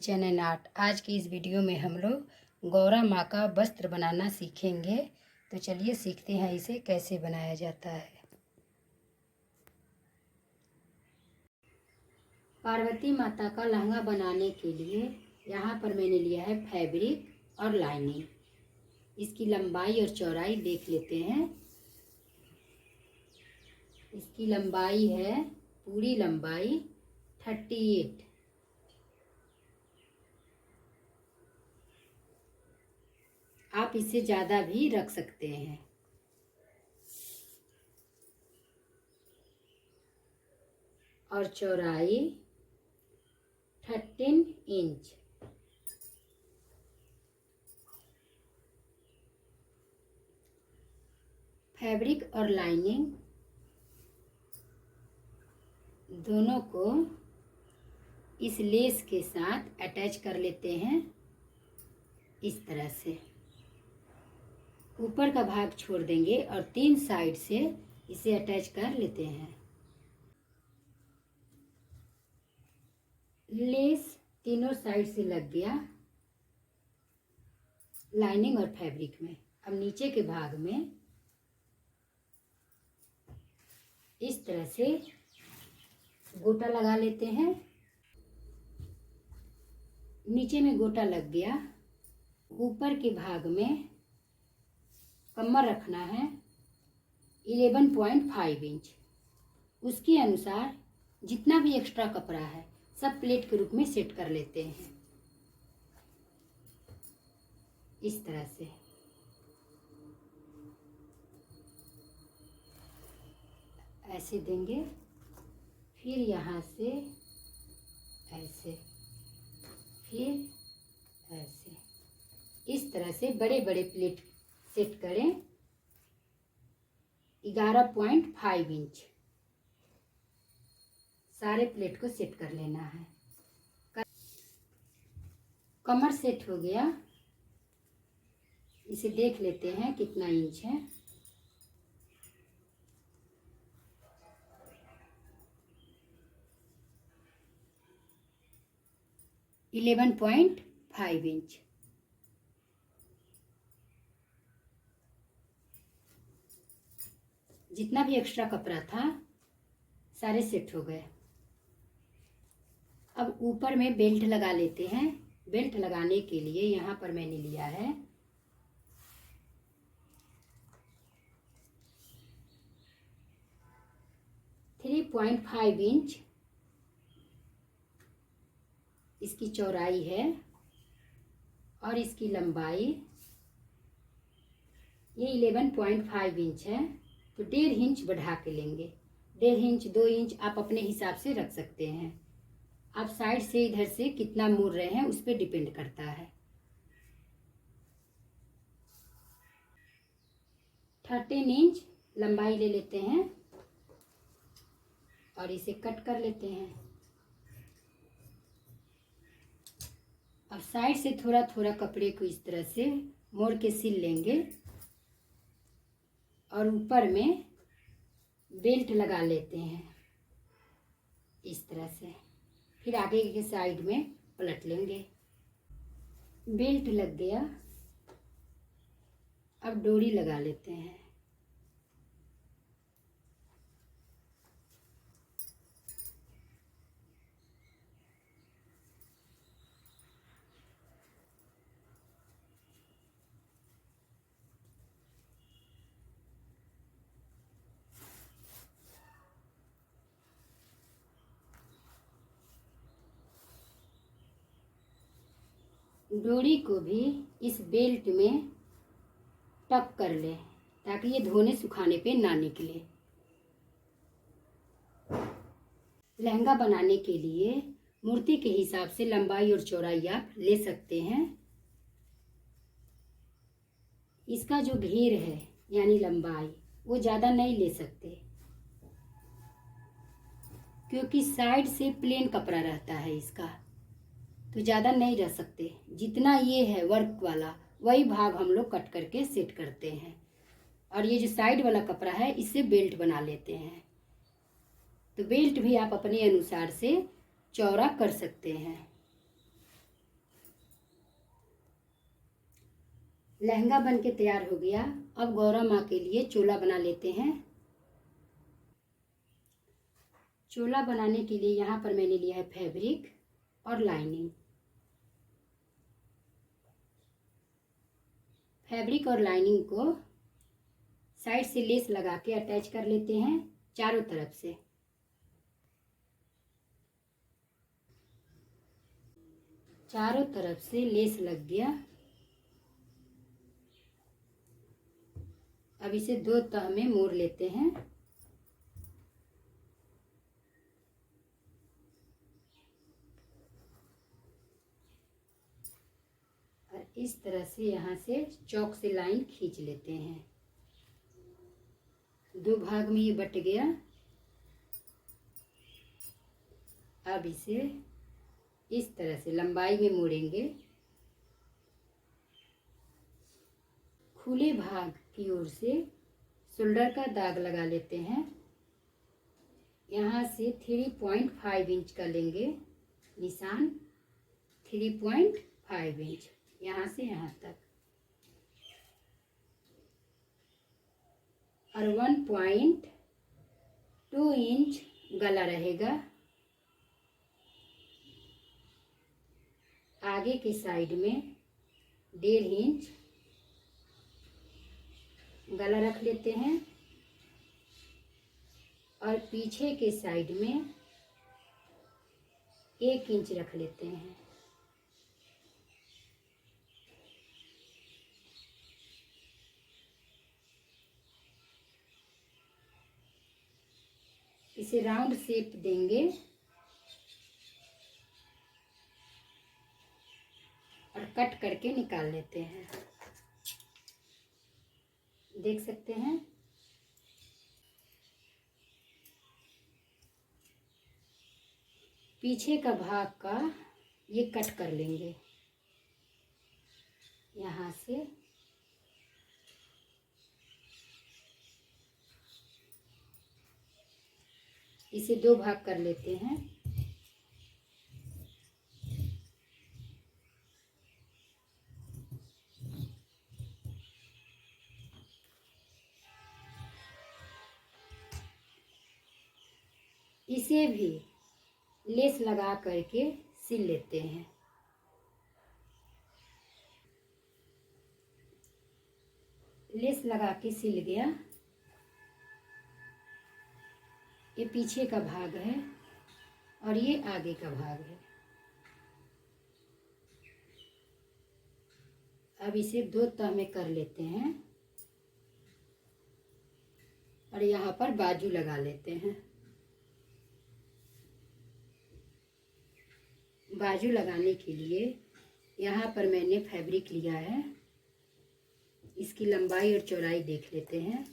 Kitchen and art. आज की इस वीडियो में हम लोग गौरा माँ का वस्त्र बनाना सीखेंगे। तो चलिए सीखते हैं इसे कैसे बनाया जाता है। पार्वती माता का लहंगा बनाने के लिए यहाँ पर मैंने लिया है फैब्रिक और लाइनिंग। इसकी लंबाई और चौड़ाई देख लेते हैं। इसकी लंबाई है, पूरी लंबाई 38। आप इससे ज़्यादा भी रख सकते हैं। और चौड़ाई 13 इंच। फैब्रिक और लाइनिंग दोनों को इस लेस के साथ अटैच कर लेते हैं। इस तरह से ऊपर का भाग छोड़ देंगे और 3 साइड से इसे अटैच कर लेते हैं। लेस तीनों साइड से लग गया लाइनिंग और फैब्रिक में। अब नीचे के भाग में इस तरह से गोटा लगा लेते हैं। नीचे में गोटा लग गया। ऊपर के भाग में कमर रखना है 11.5 इंच। उसके अनुसार जितना भी एक्स्ट्रा कपड़ा है सब प्लेट के रूप में सेट कर लेते हैं। इस तरह से ऐसे देंगे, फिर यहाँ से ऐसे, फिर ऐसे। इस तरह से बड़े बड़े प्लेट सेट करें 11.5 इंच। सारे प्लेट को सेट कर लेना है। कमर सेट हो गया। इसे देख लेते हैं कितना इंच है। Eleven 11.5 inch. जितना भी एक्स्ट्रा कपड़ा था सारे सेट हो गए। अब ऊपर में बेल्ट लगा लेते हैं। बेल्ट लगाने के लिए यहाँ पर मैंने लिया है 3.5 इंच। इसकी चौड़ाई है और इसकी लंबाई ये 11.5 इंच है। तो 1.5 इंच बढ़ा के लेंगे। 1.5 इंच 2 इंच आप अपने हिसाब से रख सकते हैं। आप साइड से इधर से कितना मोड़ रहे हैं उस पर डिपेंड करता है। 13 इंच लंबाई ले लेते हैं और इसे कट कर लेते हैं। अब साइड से थोड़ा थोड़ा कपड़े को इस तरह से मोड़ के सिल लेंगे और ऊपर में बेल्ट लगा लेते हैं इस तरह से। फिर आगे के साइड में पलट लेंगे। बेल्ट लग गया। अब डोरी लगा लेते हैं। डोरी को भी इस बेल्ट में टक कर ले ताकि ये धोने सुखाने पे ना निकले। लहंगा बनाने के लिए मूर्ति के हिसाब से लंबाई और चौड़ाई आप ले सकते हैं। इसका जो घेर है यानी लंबाई वो ज़्यादा नहीं ले सकते क्योंकि साइड से प्लेन कपड़ा रहता है इसका, तो ज़्यादा नहीं रह सकते। जितना ये है वर्क वाला वही भाग हम लोग कट करके सेट करते हैं। और ये जो साइड वाला कपड़ा है इससे बेल्ट बना लेते हैं। तो बेल्ट भी आप अपने अनुसार से चौड़ा कर सकते हैं। लहंगा बन के तैयार हो गया। अब गौरा माँ के लिए चोला बना लेते हैं। चोला बनाने के लिए यहाँ पर मैंने लिया है फैब्रिक और लाइनिंग। फैब्रिक और लाइनिंग को साइड से लेस लगा के अटैच कर लेते हैं चारों तरफ से। चारों तरफ से लेस लग गया। अब इसे 2 तह में मोड़ लेते हैं। और इस तरह से यहाँ से चौक से लाइन खींच लेते हैं। 2 भाग में ये बट गया। अब इसे इस तरह से लंबाई में मोड़ेंगे। खुले भाग की ओर से शोल्डर का दाग लगा लेते हैं। यहाँ से 3.5 इंच का लेंगे निशान। 3.5 इंच यहाँ से यहाँ तक। और 1.2 इंच गला रहेगा। आगे के साइड में 1.5 इंच गला रख लेते हैं। और पीछे के साइड में 1 इंच रख लेते हैं। इसे राउंड शेप देंगे और कट करके निकाल लेते हैं। देख सकते हैं। पीछे का भाग का ये कट कर लेंगे यहाँ से। इसे 2 भाग कर लेते हैं। इसे भी लेस लगा करके सिल लेते हैं। लेस लगा के सिल गया। ये पीछे का भाग है और ये आगे का भाग है। अब इसे 2 तह में कर लेते हैं और यहाँ पर बाजू लगा लेते हैं। बाजू लगाने के लिए यहाँ पर मैंने फैब्रिक लिया है। इसकी लंबाई और चौड़ाई देख लेते हैं।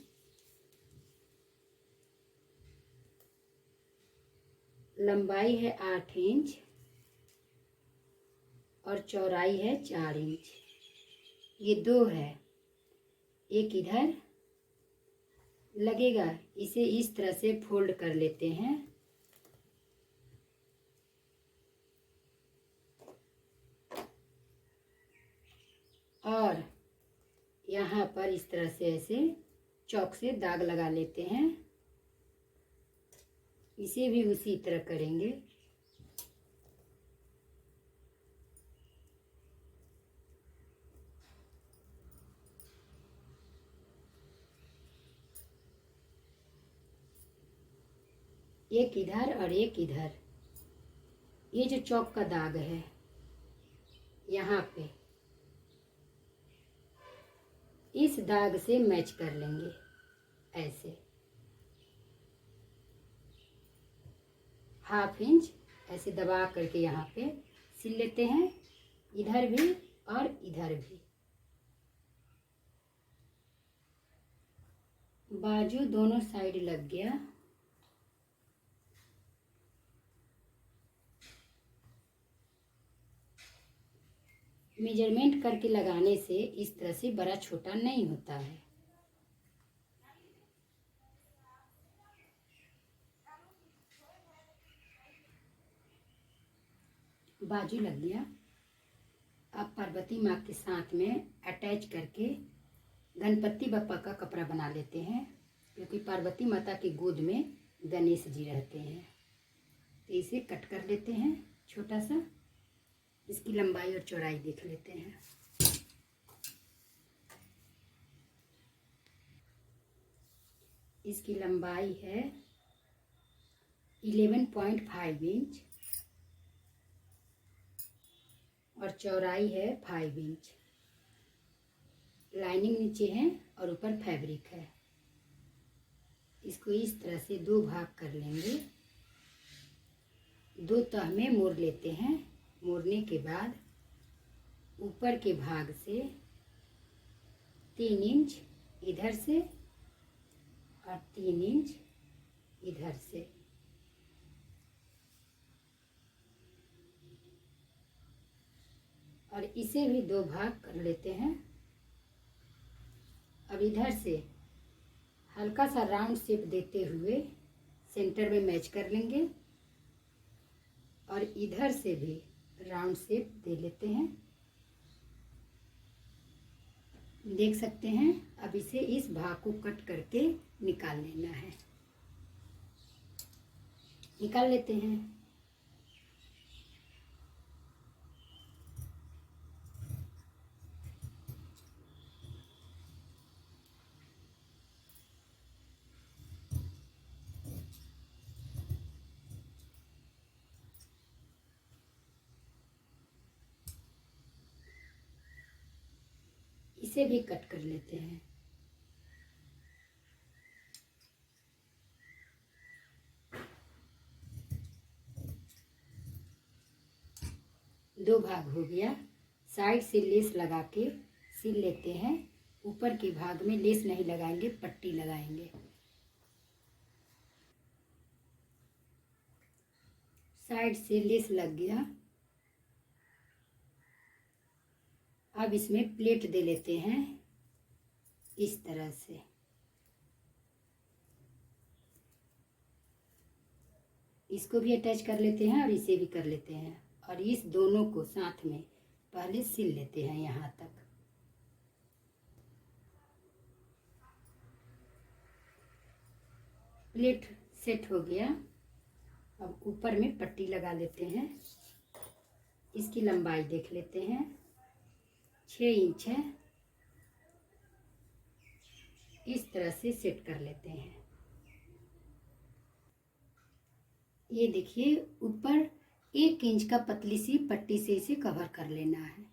लंबाई है 8 इंच और चौड़ाई है 4 इंच। ये 2 है। एक इधर लगेगा। इसे इस तरह से फोल्ड कर लेते हैं। और यहाँ पर इस तरह से ऐसे चौक से दाग लगा लेते हैं। इसे भी उसी तरह करेंगे। एक इधर और एक इधर। ये जो चौक का दाग है यहाँ पे, इस दाग से मैच कर लेंगे ऐसे। 1/2 इंच ऐसे दबा करके यहाँ पे सिल लेते हैं। इधर भी और इधर भी। बाजू दोनों साइड लग गया। मेजरमेंट करके लगाने से इस तरह से बड़ा छोटा नहीं होता है। बाजू लग गया। अब पार्वती माँ के साथ में अटैच करके गणपति बप्पा का कपड़ा बना लेते हैं, क्योंकि पार्वती माता की गोद में गणेश जी रहते हैं। तो इसे कट कर लेते हैं छोटा सा। इसकी लंबाई और चौड़ाई देख लेते हैं। इसकी लंबाई है 11.5 इंच और चौड़ाई है 5 इंच। लाइनिंग नीचे है और ऊपर फैब्रिक है। इसको इस तरह से दो भाग कर लेंगे। दो तह में मोड़ लेते हैं। मोड़ने के बाद ऊपर के भाग से 3 इंच इधर से और 3 इंच इधर से। और इसे भी दो भाग कर लेते हैं। अब इधर से हल्का सा राउंड शेप देते हुए सेंटर में मैच कर लेंगे और इधर से भी राउंड शेप दे लेते हैं। देख सकते हैं। अब इसे इस भाग को कट करके निकाल लेना है। निकाल लेते हैं। इसे भी कट कर लेते हैं। दो भाग हो गया। साइड से लेस लगा के सिल लेते हैं। ऊपर के भाग में लेस नहीं लगाएंगे, पट्टी लगाएंगे। साइड से लेस लग गया। अब इसमें प्लेट दे लेते हैं इस तरह से। इसको भी अटैच कर लेते हैं और इसे भी कर लेते हैं और इस दोनों को साथ में पहले सिल लेते हैं यहाँ तक। प्लेट सेट हो गया। अब ऊपर में पट्टी लगा लेते हैं। इसकी लंबाई देख लेते हैं, 6 इंच है। इस तरह से सेट कर लेते हैं। ये देखिए, ऊपर 1 इंच का पतली सी पट्टी से इसे कवर कर लेना है।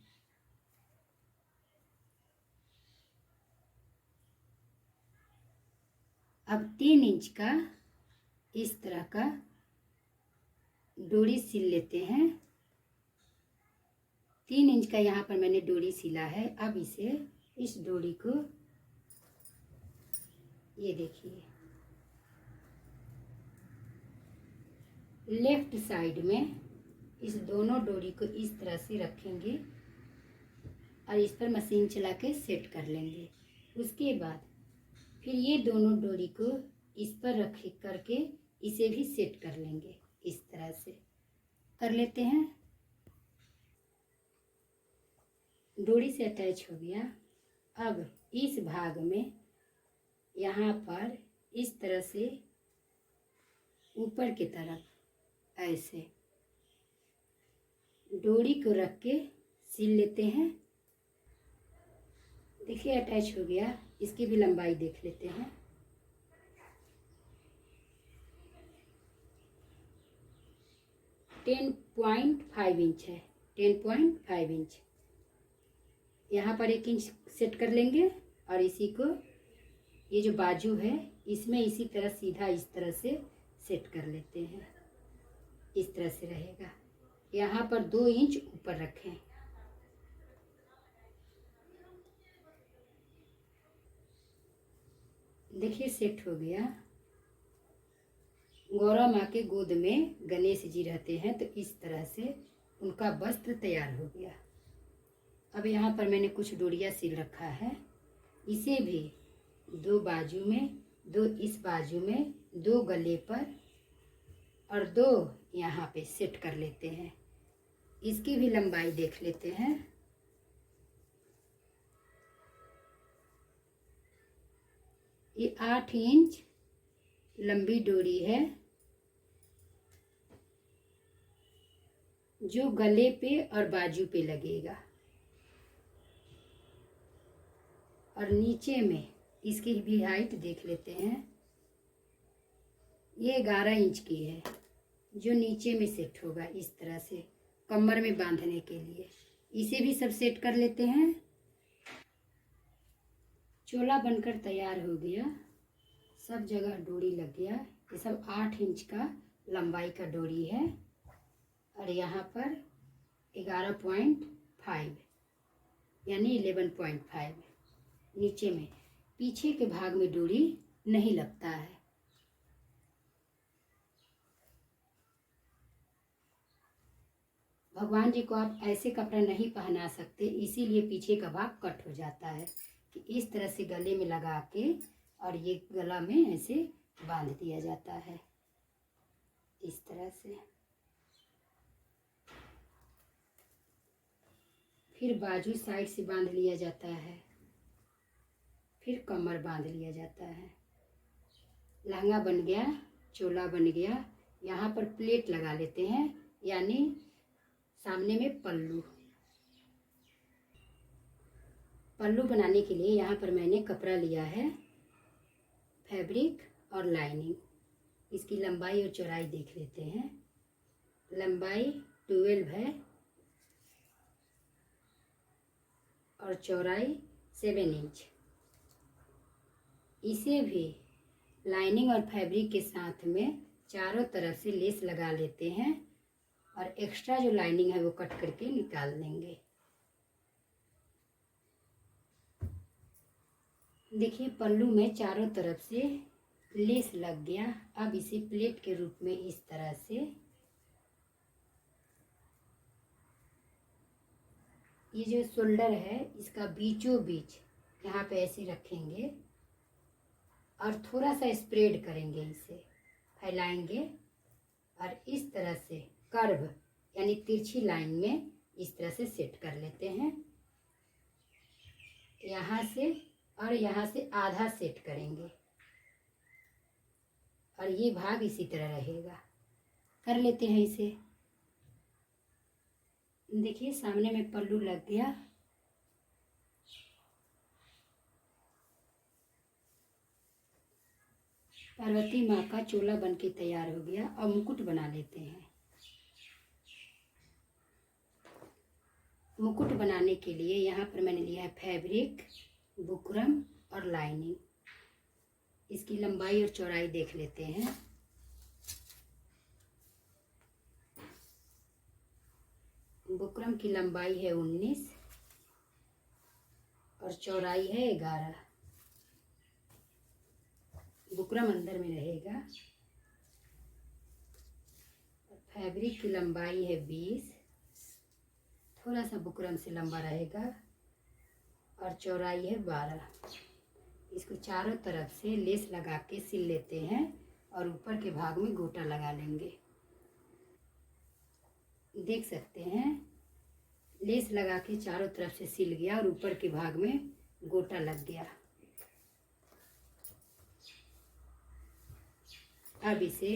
अब 3 इंच का इस तरह का डोरी सिल लेते हैं। 3 इंच का यहाँ पर मैंने डोरी सिला है। अब इसे, इस डोरी को, ये देखिए, लेफ्ट साइड में इस दोनों डोरी को इस तरह से रखेंगे और इस पर मशीन चला के सेट कर लेंगे। उसके बाद फिर ये दोनों डोरी को इस पर रख करके इसे भी सेट कर लेंगे। इस तरह से कर लेते हैं। डोरी से अटैच हो गया। अब इस भाग में यहाँ पर इस तरह से ऊपर की तरफ ऐसे डोरी को रख के सिल लेते हैं। देखिए अटैच हो गया। इसकी भी लंबाई देख लेते हैं। टेन 10.5 इंच है। 10.5 इंच। यहाँ पर 1 इंच सेट कर लेंगे और इसी को, ये जो बाजू है इसमें इसी तरह सीधा इस तरह से सेट कर लेते हैं। इस तरह से रहेगा। यहाँ पर 2 इंच ऊपर रखें। देखिए सेट हो गया। गौरा माँ के गोद में गणेश जी रहते हैं, तो इस तरह से उनका वस्त्र तैयार हो गया। अब यहाँ पर मैंने कुछ डोरियाँ सिल रखा है। इसे भी 2 बाजू में, 2 इस बाजू में, 2 गले पर और 2 यहाँ पे सेट कर लेते हैं। इसकी भी लंबाई देख लेते हैं। ये 8 इंच लंबी डोरी है जो गले पे और बाजू पे लगेगा, और नीचे में इसकी भी हाइट देख लेते हैं। ये 11 इंच की है जो नीचे में सेट होगा इस तरह से कमर में बांधने के लिए। इसे भी सब सेट कर लेते हैं। चोला बनकर तैयार हो गया, सब जगह डोरी लग गया। ये सब 8 इंच का लंबाई का डोरी है और यहाँ पर 11.5 यानी 11.5 नीचे में। पीछे के भाग में डोरी नहीं लगता है। भगवान जी को आप ऐसे कपड़ा नहीं पहना सकते, इसीलिए पीछे का भाग कट हो जाता है कि इस तरह से गले में लगा के और ये गला में ऐसे बांध दिया जाता है इस तरह से। फिर बाजू साइड से बांध लिया जाता है, फिर कमर बांध लिया जाता है। लहंगा बन गया, चोला बन गया। यहाँ पर प्लेट लगा लेते हैं, यानी सामने में पल्लू। पल्लू बनाने के लिए यहाँ पर मैंने कपड़ा लिया है, फैब्रिक और लाइनिंग। इसकी लंबाई और चौड़ाई देख लेते हैं। लंबाई 12 है और चौड़ाई 7 इंच। इसे भी लाइनिंग और फैब्रिक के साथ में चारों तरफ से लेस लगा लेते हैं और एक्स्ट्रा जो लाइनिंग है वो कट करके निकाल देंगे। देखिए पल्लू में चारों तरफ से लेस लग गया। अब इसे प्लेट के रूप में इस तरह से ये जो शोल्डर है इसका बीचों बीच यहाँ पे ऐसे रखेंगे और थोड़ा सा स्प्रेड करेंगे, इसे फैलाएंगे और इस तरह से कर्व यानी तिरछी लाइन में इस तरह से सेट कर लेते हैं। यहाँ से और यहाँ से आधा सेट करेंगे और ये भाग इसी तरह रहेगा। कर लेते हैं इसे। देखिए सामने में पल्लू लग गया। पार्वती माँ का चोला बनके तैयार हो गया। अब मुकुट बना लेते हैं। मुकुट बनाने के लिए यहाँ पर मैंने लिया है फैब्रिक, बुकरम और लाइनिंग। इसकी लंबाई और चौड़ाई देख लेते हैं। बुकरम की लंबाई है 19 और चौड़ाई है 11। बुकरम अंदर में रहेगा। फैब्रिक की लंबाई है 20, थोड़ा सा बुकरम से लंबा रहेगा और चौड़ाई है 12। इसको चारों तरफ से लेस लगा के सिल लेते हैं और ऊपर के भाग में गोटा लगा लेंगे। देख सकते हैं लेस लगा के चारों तरफ से सिल गया और ऊपर के भाग में गोटा लग गया। अब इसे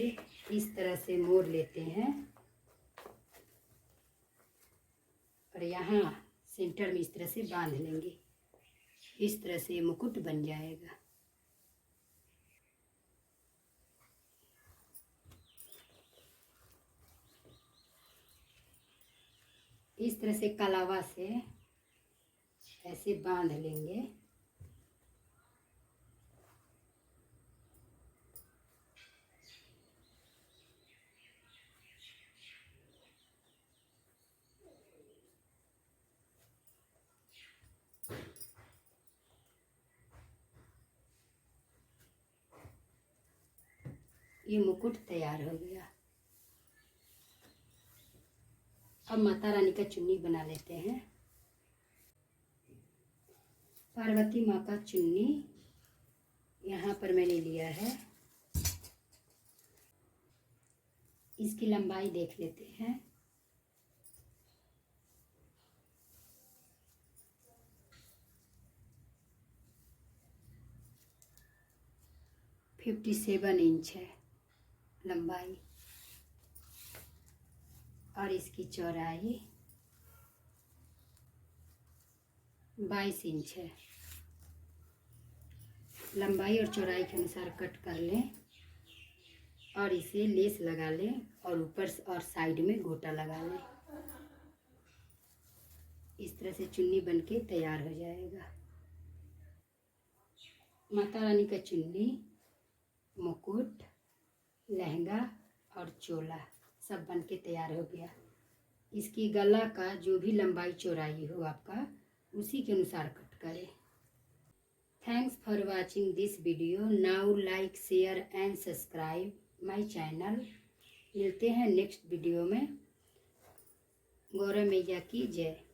इस तरह से मोड़ लेते हैं और यहाँ सेंटर में इस तरह से बांध लेंगे। इस तरह से मुकुट बन जाएगा। इस तरह से कलावा से ऐसे बांध लेंगे। ये मुकुट तैयार हो गया। अब माता रानी का चुन्नी बना लेते हैं। पार्वती माँ का चुन्नी यहाँ पर मैंने लिया है। इसकी लंबाई देख लेते हैं। 57 इंच है लंबाई और इसकी चौड़ाई 22 इंच है। लंबाई और चौड़ाई के अनुसार कट कर लें और इसे लेस लगा लें और ऊपर और साइड में गोटा लगा लें। इस तरह से चुन्नी बनके तैयार हो जाएगा। माता रानी का चुन्नी, मुकुट, लहंगा और चोला सब बनके तैयार हो गया। इसकी गला का जो भी लंबाई चौड़ाई हो आपका, उसी के अनुसार कट करें। Thanks for watching this video. Now like, share and subscribe my channel. मिलते हैं नेक्स्ट वीडियो में। गौरव मैया की जय।